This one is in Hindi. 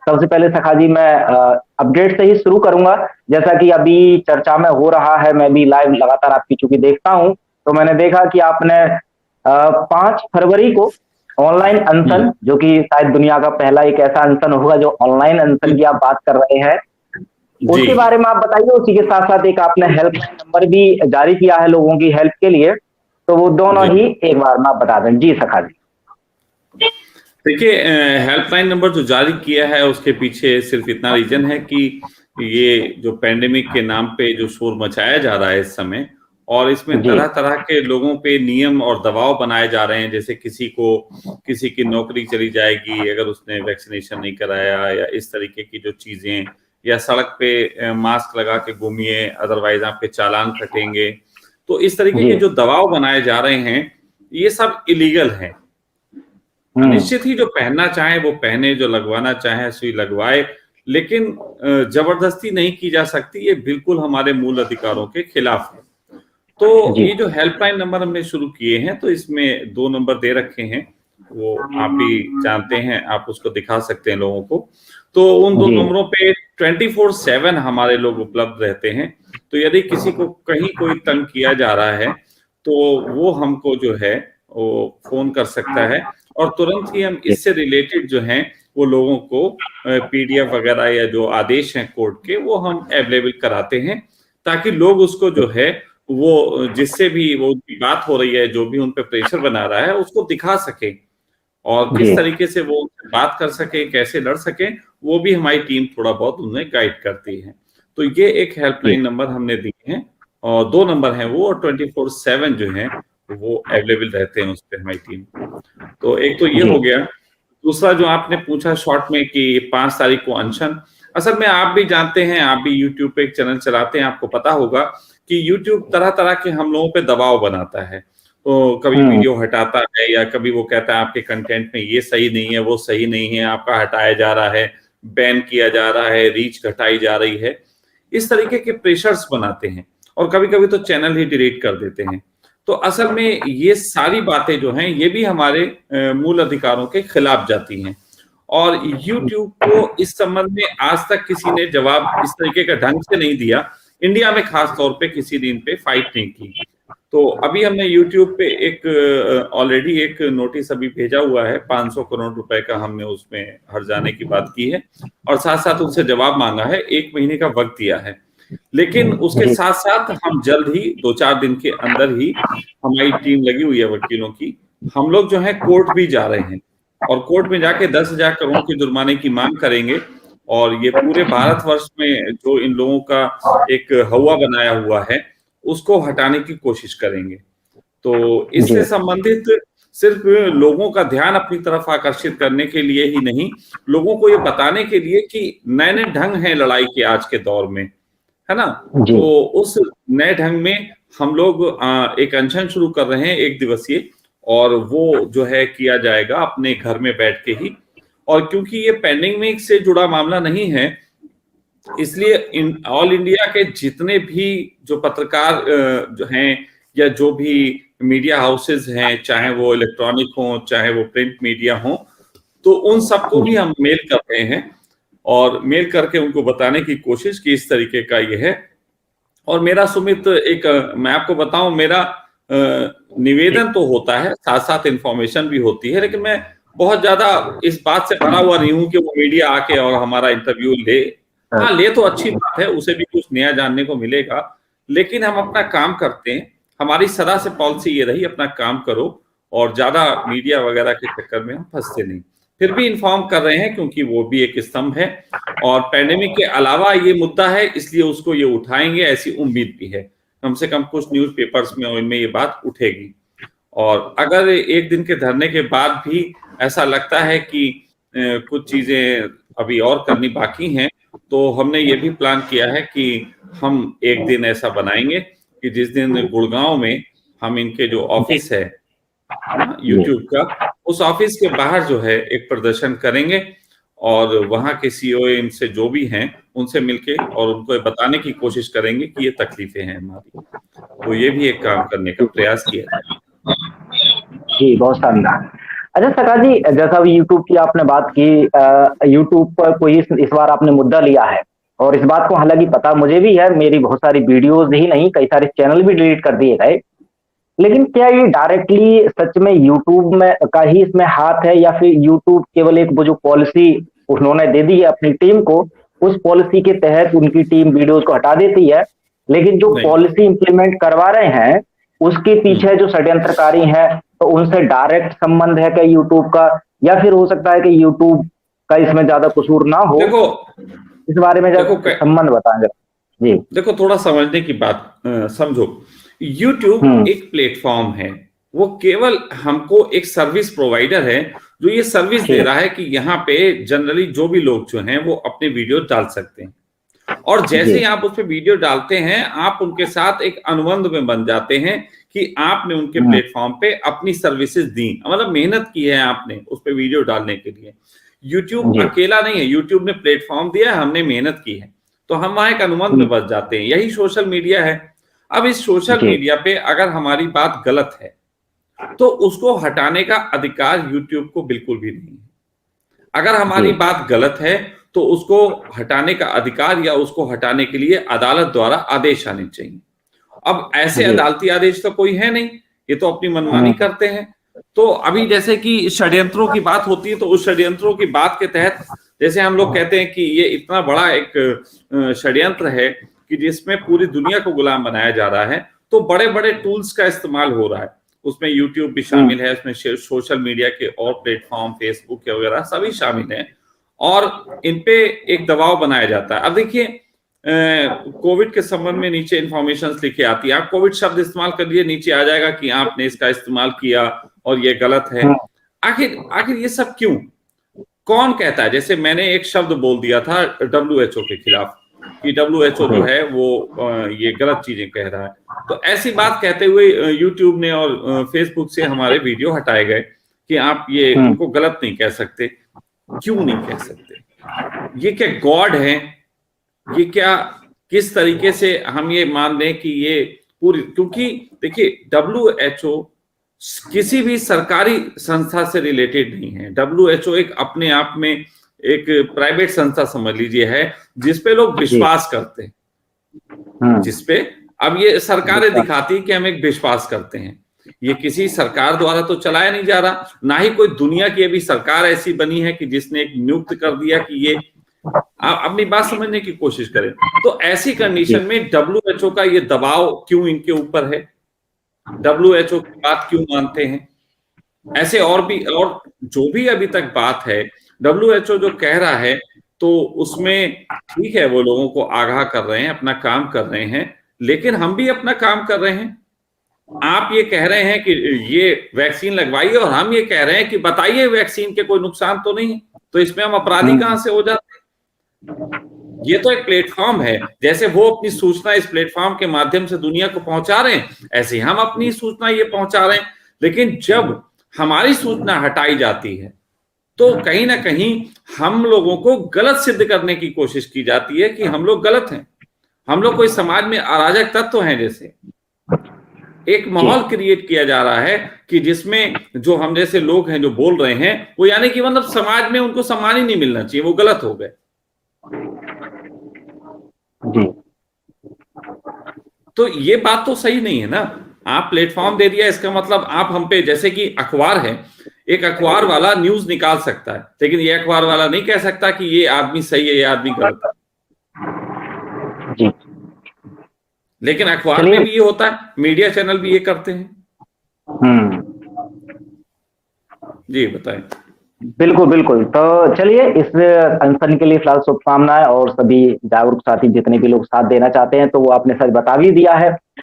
सबसे पहले सखा जी मैं अपडेट से ही शुरू करूंगा। जैसा कि अभी चर्चा में हो रहा है, मैं भी लाइव लगातार आपकी चूंकि देखता हूं, तो मैंने देखा कि आपने 5 फरवरी को ऑनलाइन हम्म, अनशन, जो कि शायद दुनिया का पहला एक ऐसा अनशन होगा जो ऑनलाइन अनशन की आप बात कर रहे हैं, जी। उसके बारे में आप बताइए। उसी के साथ साथ एक आपने हेल्पलाइन नंबर भी जारी किया है लोगों की हेल्प के लिए, तो वो दोनों जी ही एक बार में आप बता दें जी सखा जी। देखिए, हेल्पलाइन नंबर जो जारी किया है उसके पीछे सिर्फ इतना रीजन है कि ये जो पेंडेमिक के नाम पे जो शोर मचाया जा रहा है इस समय, और इसमें जी तरह तरह के लोगों पे नियम और दबाव बनाए जा रहे हैं। जैसे किसी की नौकरी चली जाएगी अगर उसने वैक्सीनेशन नहीं कराया, या इस तरीके की जो चीजें, या सड़क पे मास्क लगा के घूमिए अदरवाइज आपके चालान कटेंगे। तो इस तरीके जी। के जो दबाव बनाए जा रहे हैं ये सब इलीगल है। हम्म। निश्चित ही जो पहनना चाहे वो पहने, जो लगवाना चाहे सुई लगवाए, लेकिन जबरदस्ती नहीं की जा सकती। ये बिल्कुल हमारे मूल अधिकारों के खिलाफ है। तो जी ये जो हेल्पलाइन नंबर हमने शुरू किए हैं, तो इसमें 2 नंबर दे रखे हैं, वो आप भी जानते हैं, आप उसको दिखा सकते हैं लोगों को। तो उन दो जी नंबरों पे 24/7 हमारे लोग उपलब्ध रहते हैं। तो यदि किसी को कहीं कोई तंग किया जा रहा है तो वो हमको जो है वो फोन कर सकता है, और तुरंत ही हम जी इससे रिलेटेड जो हैं वो लोगों को पीडीएफ वगैरह या जो आदेश हैं कोर्ट के, वो हम अवेलेबल कराते हैं, ताकि लोग उसको जो है वो जिससे भी वो बात हो रही है, जो भी उन पे प्रेशर बना रहा है, उसको दिखा सके, और किस जी तरीके से वो उनसे बात कर सके, कैसे लड़ सके, वो भी हमारी टीम थोड़ा बहुत उन्हें गाइड करती है। तो ये एक जी हेल्पलाइन नंबर हमने दिए हैं, और 2 नंबर हैं वो, और 24/7 जो है वो अवेलेबल रहते हैं उस पर हमारी टीम। तो एक तो ये जी हो गया। दूसरा जो आपने पूछा शॉर्ट में कि 5 तारीख को अनशन, असल में आप भी जानते हैं, आप भी यूट्यूब पे एक चैनल चलाते हैं, आपको पता होगा कि यूट्यूब तरह तरह के हम लोगों पे दबाव बनाता है। तो कभी हम्म। वीडियो हटाता है, या कभी वो कहता है आपके कंटेंट में ये सही नहीं है, वो सही नहीं है, आपका हटाया जा रहा है, बैन किया जा रहा है, रीच घटाई जा रही है। इस तरीके के प्रेशर्स बनाते हैं, और कभी कभी तो चैनल ही डिलीट कर देते हैं। तो असल में ये सारी बातें जो हैं ये भी हमारे मूल अधिकारों के खिलाफ जाती हैं, और YouTube को इस संबंध में आज तक किसी ने जवाब इस तरीके का ढंग से नहीं दिया। इंडिया में खास तौर पे किसी ने इन पे फाइट नहीं की। तो अभी हमने YouTube पे एक ऑलरेडी एक नोटिस अभी भेजा हुआ है, 500 करोड़ रुपए का हमने उसमें हर जाने की बात की है, और साथ साथ उनसे जवाब मांगा है, 1 महीने का वक्त दिया है। लेकिन उसके जी साथ साथ हम जल्द ही 2-4 दिन के अंदर ही, हमारी टीम लगी हुई है वकीलों की, हम लोग जो है कोर्ट भी जा रहे हैं, और कोर्ट में जाके 10,000 करोड़ के जुर्माने की मांग करेंगे। और ये पूरे भारतवर्ष में जो इन लोगों का एक हवा बनाया हुआ है उसको हटाने की कोशिश करेंगे। तो जी इससे संबंधित सिर्फ लोगों का ध्यान अपनी तरफ आकर्षित करने के लिए ही नहीं, लोगों को ये बताने के लिए कि नए नए ढंग हैं लड़ाई के आज के दौर में, है ना? जी तो उस नए ढंग में हम लोग एक अनशन शुरू कर रहे हैं, 1 दिवसीय, और वो जो है किया जाएगा अपने घर में बैठ के ही। और क्योंकि ये पेंडेमिक से जुड़ा मामला नहीं है, इसलिए ऑल इंडिया के जितने भी जो पत्रकार जो हैं, या जो भी मीडिया हाउसेस हैं, चाहे वो इलेक्ट्रॉनिक हो चाहे वो प्रिंट मीडिया हो, तो उन सबको भी जी हम मेल कर रहे हैं, और मेल करके उनको बताने की कोशिश की इस तरीके का ये है। और मेरा सुमित एक मैं आपको बताऊं, मेरा निवेदन तो होता है, साथ साथ इंफॉर्मेशन भी होती है, लेकिन मैं बहुत ज्यादा इस बात से भरा हुआ नहीं हूं कि वो मीडिया आके और हमारा इंटरव्यू ले। हाँ, ले तो अच्छी बात है, उसे भी कुछ नया जानने को मिलेगा, लेकिन हम अपना काम करते हैं। हमारी सदा से पॉलिसी ये रही, अपना काम करो, और ज्यादा मीडिया वगैरह के चक्कर में हम फंसते नहीं। फिर भी इन्फॉर्म कर रहे हैं, क्योंकि वो भी एक स्तंभ है, और पैंडेमिक के अलावा ये मुद्दा है, इसलिए उसको ये उठाएंगे, ऐसी उम्मीद भी है। कम से कम कुछ न्यूज़पेपर्स में और इनमें ये बात उठेगी। और अगर एक दिन के धरने के बाद भी ऐसा लगता है कि कुछ चीजें अभी और करनी बाकी हैं, तो हमने ये भी प्लान किया है कि हम एक दिन ऐसा बनाएंगे कि जिस दिन गुड़गांव में हम इनके जो ऑफिस है ना जी यूट्यूब का, उस ऑफिस के बाहर जो है एक प्रदर्शन करेंगे, और वहां के सीईओ इनसे जो भी हैं उनसे मिलके और उनको ये बताने की कोशिश करेंगे कि ये तकलीफें हैं हमारी। तो ये भी एक काम करने का प्रयास किया जाए। जी बहुत शानदार। अच्छा सका जी, जैसा अभी यूट्यूब की आपने बात की, यूट्यूब पर कोई इस बार आपने मुद्दा लिया है, और इस बात को हालांकि पता मुझे भी है, मेरी बहुत सारी वीडियोस ही नहीं कई सारे चैनल भी डिलीट कर दिए गए। लेकिन क्या ये डायरेक्टली सच में यूट्यूब में का ही इसमें हाथ है, या फिर यूट्यूब केवल एक वो जो पॉलिसी उन्होंने दे दी है अपनी टीम को, उस पॉलिसी के तहत उनकी टीम वीडियोस को हटा देती है, लेकिन जो नहीं। पॉलिसी इंप्लीमेंट करवा रहे हैं उसके पीछे जो षड्यंत्रकारी हैं, तो उनसे डायरेक्ट संबंध है क्या यूट्यूब का, या फिर हो सकता है कि यूट्यूब का इसमें ज्यादा कसूर ना हो? देखो इस बारे में जब देखो संबंध बताएंगे जी। देखो थोड़ा समझने की बात समझो। YouTube एक प्लेटफॉर्म है, वो केवल हमको एक सर्विस प्रोवाइडर है जो ये सर्विस दे रहा है कि यहाँ पे जनरली जो भी लोग जो हैं वो अपने वीडियो डाल सकते हैं, और जैसे ही आप उस पर वीडियो डालते हैं आप उनके साथ एक अनुबंध में बन जाते हैं कि आपने उनके प्लेटफॉर्म पे अपनी सर्विसेज दी, मतलब मेहनत की है आपने उस पर वीडियो डालने के लिए। YouTube अकेला नहीं है, YouTube ने प्लेटफॉर्म दिया है, हमने मेहनत की है, तो हम वहां एक अनुबंध में बच जाते हैं। यही सोशल मीडिया है। अब इस सोशल मीडिया पे अगर हमारी बात गलत है तो उसको हटाने का अधिकार YouTube को बिल्कुल भी नहीं है। अगर हमारी बात गलत है तो उसको हटाने का अधिकार या उसको हटाने के लिए अदालत द्वारा आदेश आने चाहिए। अब ऐसे अदालती आदेश तो कोई है नहीं, ये तो अपनी मनमानी करते हैं। तो अभी जैसे कि षड्यंत्रों की बात होती है, तो उस षड्यंत्रों की बात के तहत जैसे हम लोग कहते हैं कि ये इतना बड़ा एक षड्यंत्र है कि जिसमें पूरी दुनिया को गुलाम बनाया जा रहा है, तो बड़े बड़े टूल्स का इस्तेमाल हो रहा है, उसमें यूट्यूब भी शामिल है, उसमें सोशल मीडिया के और प्लेटफॉर्म फेसबुक के वगैरह सभी शामिल हैं, और इन पे एक दबाव बनाया जाता है। अब देखिए कोविड के संबंध में नीचे इंफॉर्मेशन लिखे आती है, आप कोविड शब्द इस्तेमाल कर लिए, नीचे आ जाएगा कि आपने इसका इस्तेमाल किया और ये गलत है। आखिर ये सब क्यों, कौन कहता है? जैसे मैंने एक शब्द बोल दिया था WHO के खिलाफ कि WHO जो है वो ये गलत चीजें कह रहा है, तो ऐसी बात कहते हुए YouTube ने और फेसबुक से हमारे वीडियो हटाए गए कि आप ये उनको गलत नहीं कह सकते। क्यों नहीं कह सकते? ये क्या गॉड है? ये क्या, किस तरीके से हम ये मान लें कि ये पूरी, क्योंकि देखिए WHO किसी भी सरकारी संस्था से रिलेटेड नहीं है। WHO एक अपने आप में एक प्राइवेट संस्था समझ लीजिए है, जिसपे लोग विश्वास करते हैं, जिसपे अब ये सरकारें दिखाती कि हम एक विश्वास करते हैं। ये किसी सरकार द्वारा तो चलाया नहीं जा रहा, ना ही कोई दुनिया की अभी सरकार ऐसी बनी है कि जिसने एक नियुक्त कर दिया कि ये, आप अपनी बात समझने की कोशिश करें। तो ऐसी कंडीशन में WHO का ये दबाव क्यों इनके ऊपर है? WHO की बात क्यों मानते हैं? ऐसे और भी, और जो भी अभी तक बात है WHO जो कह रहा है, तो उसमें ठीक है, वो लोगों को आगाह कर रहे हैं, अपना काम कर रहे हैं, लेकिन हम भी अपना काम कर रहे हैं। आप ये कह रहे हैं कि ये वैक्सीन लगवाइए, और हम ये कह रहे हैं कि बताइए वैक्सीन के कोई नुकसान तो नहीं है, तो इसमें हम अपराधी कहां से हो जाते हैं? ये तो एक प्लेटफॉर्म है, जैसे वो अपनी सूचना इस प्लेटफॉर्म के माध्यम से दुनिया को पहुंचा रहे हैं, ऐसे हम अपनी सूचना ये पहुंचा रहे हैं। लेकिन जब हमारी सूचना हटाई जाती है तो कहीं ना कहीं हम लोगों को गलत सिद्ध करने की कोशिश की जाती है कि हम लोग गलत हैं, हम लोग कोई समाज में अराजक तत्व हैं। जैसे एक माहौल क्रिएट किया जा रहा है कि जिसमें जो हम जैसे लोग हैं जो बोल रहे हैं, वो यानी कि मतलब समाज में उनको सम्मान ही नहीं मिलना चाहिए, वो गलत हो गए जी। तो ये बात तो सही नहीं है ना। आप प्लेटफॉर्म दे दिया, इसका मतलब आप हम पे, जैसे कि अखबार है, एक अखबार वाला न्यूज निकाल सकता है, लेकिन ये अखबार वाला नहीं कह सकता कि ये आदमी सही है, ये आदमी गलत है जी। लेकिन अखबार में भी ये होता है, मीडिया चैनल भी ये करते हैं। जी बताएं। बिल्कुल बिल्कुल। तो चलिए, इस अनशन के लिए फिलहाल शुभकामनाएं, और सभी जागरूक साथी जितने भी लोग साथ देना चाहते हैं तो वो आपने सच बता भी दिया है।